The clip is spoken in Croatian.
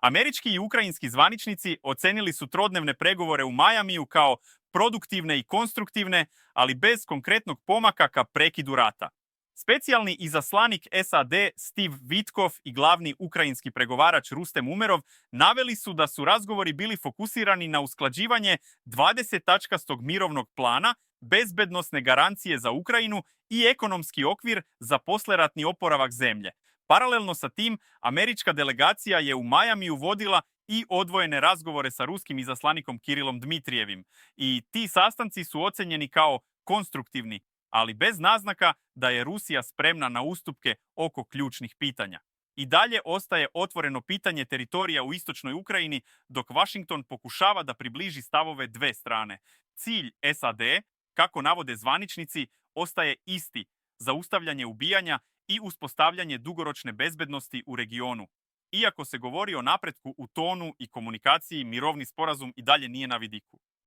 Američki i ukrajinski zvaničnici ocenili su trodnevne pregovore u Majamiju kao produktivne i konstruktivne, ali bez konkretnog pomaka ka prekidu rata. Specijalni izaslanik SAD Steve Witkoff i glavni ukrajinski pregovarač Rustem Umerov naveli su da su razgovori bili fokusirani na usklađivanje 20-tačkastog mirovnog plana, bezbednosne garancije za Ukrajinu i ekonomski okvir za posleratni oporavak zemlje. Paralelno sa tim, američka delegacija je u Majamiju vodila i odvojene razgovore sa ruskim izaslanikom Kirilom Dmitrijevim. I ti sastanci su ocenjeni kao konstruktivni, ali bez naznaka da je Rusija spremna na ustupke oko ključnih pitanja. I dalje ostaje otvoreno pitanje teritorija u istočnoj Ukrajini, dok Washington pokušava da približi stavove dve strane. Cilj SAD, kako navode zvaničnici, ostaje isti: zaustavljanje ubijanja i uspostavljanje dugoročne bezbednosti u regionu. Iako se govori o napretku u tonu i komunikaciji, mirovni sporazum i dalje nije na vidiku.